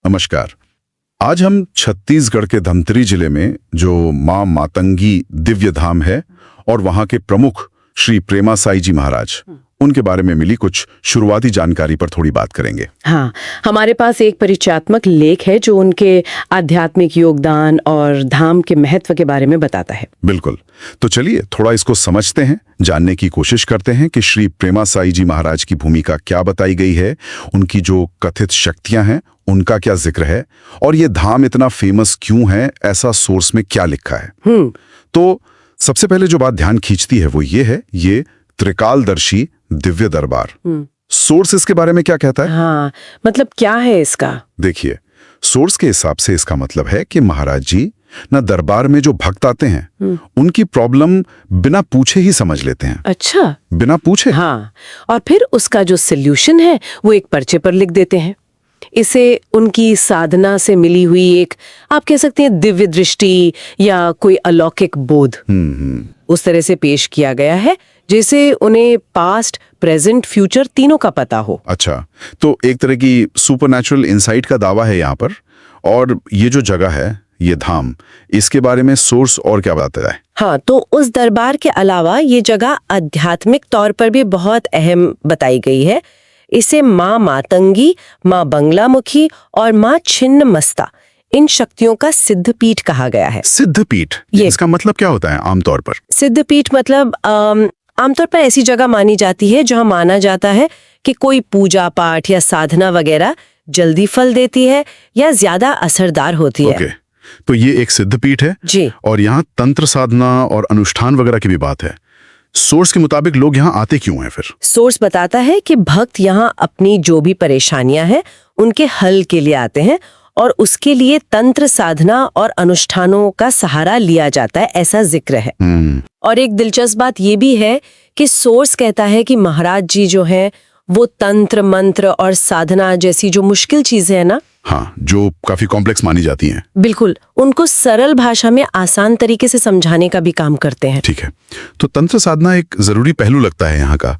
नमस्कार। आज हम छत्तीसगढ़ के धमतरी जिले में जो मां मातंगी दिव्य धाम है और वहां के प्रमुख श्री प्रेमा साई जी महाराज, उनके बारे में मिली कुछ शुरुआती जानकारी पर थोड़ी बात करेंगे। हाँ, हमारे पास एक परिचयात्मक लेख है जो उनके आध्यात्मिक योगदान और धाम के महत्व के बारे में बताता है। बिल्कुल, तो चलिए थोड़ा इसको समझते हैं, जानने की कोशिश करते हैं कि श्री प्रेमा साई जी महाराज की भूमिका क्या बताई गई है, उनकी जो कथित शक्तियां हैं उनका क्या जिक्र है, और ये धाम इतना फेमस क्यों है, ऐसा सोर्स में क्या लिखा है। तो सबसे पहले जो बात ध्यान खींचती है वो ये है, ये त्रिकालदर्शी दिव्य दरबार। सोर्स इसके बारे में क्या कहता है? हाँ, मतलब क्या है इसका? देखिए, सोर्स के हिसाब से इसका मतलब है कि महाराज जी ना दरबार में जो भक्त आते हैं उनकी प्रॉब्लम बिना पूछे ही समझ लेते हैं। अच्छा, बिना पूछे? हाँ, और फिर उसका जो सल्यूशन है वो एक पर्चे पर लिख देते हैं। इसे उनकी साधना से मिली हुई एक, आप कह सकते हैं, दिव्य दृष्टि या कोई अलौकिक बोध उस तरह से पेश किया गया है जैसे उन्हें पास्ट, प्रेजेंट, फ्यूचर तीनों का पता हो। अच्छा, तो एक तरह की सुपरनैचुरल इंसाइट का दावा है यहाँ पर। और ये जो जगह है, ये धाम, इसके बारे में सोर्स और क्या बताता है? हाँ, तो उस दरबार के अलावा ये जगह आध्यात्मिक तौर पर भी बहुत अहम बताई गई है। इसे माँ मातंगी, माँ बंगलामुखी और माँ छिन्नमस्ता, इन शक्तियों का सिद्धपीठ कहा गया है। सिद्धपीठ, इसका मतलब क्या होता है आमतौर पर? सिद्धपीठ मतलब आमतौर पर ऐसी जगह मानी जाती है जहां माना जाता है कि कोई पूजा पाठ या साधना वगैरह जल्दी फल देती है या ज्यादा असरदार होती है। ओके, तो ये एक सिद्धपीठ है जी। और यहाँ तंत्र साधना और अनुष्ठान वगैरह की भी बात है। सोर्स के मुताबिक लोग यहाँ आते क्यों हैं फिर? सोर्स बताता है कि भक्त यहाँ अपनी जो भी परेशानियां हैं उनके हल के लिए आते हैं और उसके लिए तंत्र साधना और अनुष्ठानों का सहारा लिया जाता है, ऐसा जिक्र है। और एक दिलचस्प बात ये भी है कि सोर्स कहता है कि महाराज जी जो हैं वो तंत्र, मंत्र और साधना जैसी जो मुश्किल चीजें हैं ना, हाँ, जो काफी कॉम्प्लेक्स मानी जाती हैं, बिल्कुल उनको सरल भाषा में आसान तरीके से समझाने का भी काम करते हैं। ठीक है, तो तंत्र साधना एक जरूरी पहलू लगता है यहाँ का।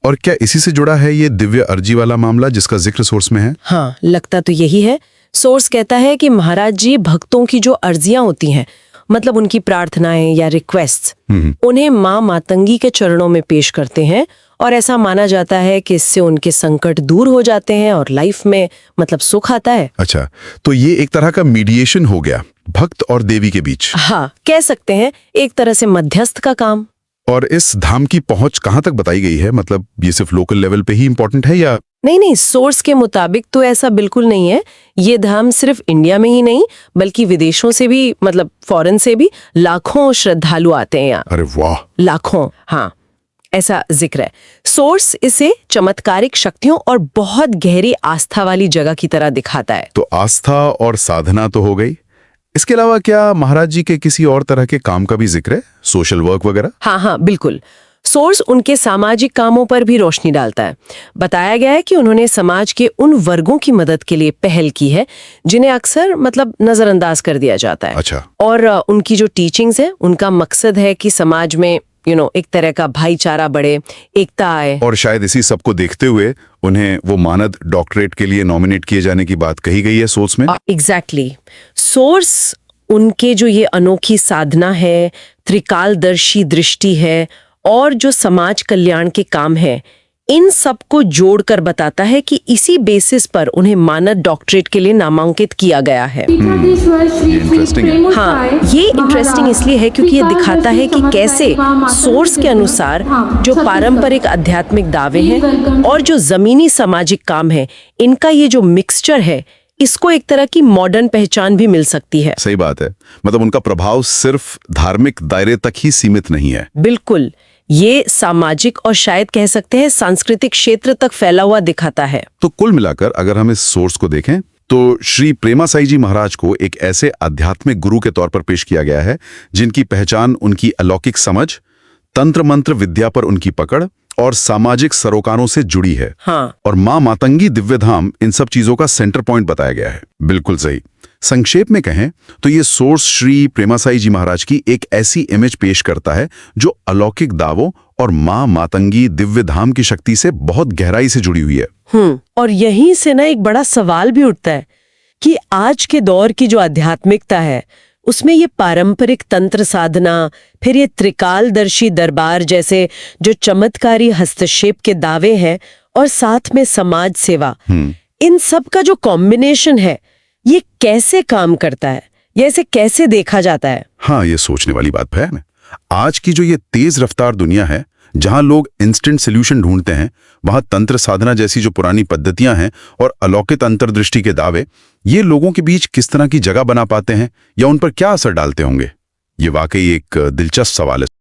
और क्या इसी से जुड़ा है ये दिव्य अर्जी वाला मामला जिसका जिक्र सोर्स में है? हाँ, लगता तो यही है। सोर्स कहता है कि महाराज जी भक्तों की जो अर्जियां होती हैं, मतलब उनकी प्रार्थनाएं या रिक्वेस्ट, उन्हें माँ मातंगी के चरणों में पेश करते हैं और ऐसा माना जाता है कि इससे उनके संकट दूर हो जाते हैं और लाइफ में मतलब सुख आता है। अच्छा, तो ये एक तरह का मीडिएशन हो गया भक्त और देवी के बीच। हाँ, कह सकते हैं एक तरह से मध्यस्थ का काम। और इस धाम की पहुंच कहाँ तक बताई गई है? मतलब ये सिर्फ लोकल लेवल पे ही इम्पोर्टेंट है या? नहीं, सोर्स के मुताबिक तो ऐसा बिल्कुल नहीं है। ये धाम सिर्फ इंडिया में ही नहीं बल्कि विदेशों से भी, मतलब फॉरेन से भी लाखों श्रद्धालु आते हैं यहाँ। अरे वाह, लाखों, हाँ, ऐसा जिक्र है। सोर्स इसे चमत्कारिक शक्तियों और बहुत गहरी आस्था वाली जगह की तरह दिखाता है। तो आस्था और साधना तो हो गई, इसके अलावा क्या महाराज जी के किसी और तरह के काम का भी जिक्र है, सोशल वर्क वगैरह? हाँ, बिल्कुल। सोर्स उनके सामाजिक कामों पर भी रोशनी डालता है। बताया गया है कि उन्होंने समाज के उन वर्गों की मदद के लिए पहल की है जिन्हें अक्सर मतलब नजरअंदाज कर दिया जाता है। अच्छा। और उनकी जो टीचिंग्स है, उनका मकसद है कि समाज में एक तरह का भाईचारा बढ़े, एकता आए। और शायद इसी सब को देखते हुए उन्हें वो मानद डॉक्टरेट के लिए नॉमिनेट किए जाने की बात कही गई है सोर्स में। एग्जैक्टली। सोर्स उनके जो ये अनोखी साधना है, त्रिकालदर्शी दृष्टि है और जो समाज कल्याण के काम है, इन सबको जोड़कर बताता है कि इसी बेसिस पर उन्हें मानद डॉक्टरेट के लिए नामांकित किया गया है। हाँ, ये इंटरेस्टिंग इसलिए है क्योंकि ये दिखाता है कि कैसे सोर्स के अनुसार जो पारंपरिक आध्यात्मिक दावे हैं और जो जमीनी सामाजिक काम है, इनका ये जो मिक्सचर है, इसको एक तरह की मॉडर्न पहचान भी मिल सकती है। सही बात है, मतलब उनका प्रभाव सिर्फ धार्मिक दायरे तक ही सीमित नहीं है। बिल्कुल, ये सामाजिक और शायद कह सकते हैं सांस्कृतिक क्षेत्र तक फैला हुआ दिखाता है। तो कुल मिलाकर अगर हम इस सोर्स को देखें तो श्री प्रेमा साई जी महाराज को एक ऐसे आध्यात्मिक गुरु के तौर पर पेश किया गया है जिनकी पहचान उनकी अलौकिक समझ, तंत्र मंत्र विद्या पर उनकी पकड़ और सामाजिक सरोकारों से जुड़ी है। हाँ। और मां मातंगी दिव्य धाम इन सब चीजों का सेंटर पॉइंट बताया गया है। बिल्कुल सही। संक्षेप में कहें तो ये सोर्स श्री प्रेमा साई जी महाराज की एक ऐसी इमेज पेश करता है जो अलौकिक दावों और मां मातंगी दिव्य धाम की शक्ति से बहुत गहराई से जुड़ी हुई है। और यहीं से ना एक बड़ा सवाल भी उठता है कि आज के दौर की जो आध्यात्मिकता है उसमें ये पारंपरिक तंत्र साधना, फिर ये त्रिकालदर्शी दरबार जैसे जो चमत्कारी हस्तक्षेप के दावे हैं और साथ में समाज सेवा, इन सब का जो कॉम्बिनेशन है ये कैसे काम करता है, या इसे कैसे देखा जाता है? हाँ, ये सोचने वाली बात है ना। आज की जो ये तेज रफ्तार दुनिया है, जहां लोग इंस्टेंट सोल्यूशन ढूंढते हैं, वहां तंत्र साधना जैसी जो पुरानी पद्धतियां हैं और अलौकिक अंतर्दृष्टि के दावे, ये लोगों के बीच किस तरह की जगह बना पाते हैं या उन पर क्या असर डालते होंगे? ये वाकई एक दिलचस्प सवाल है।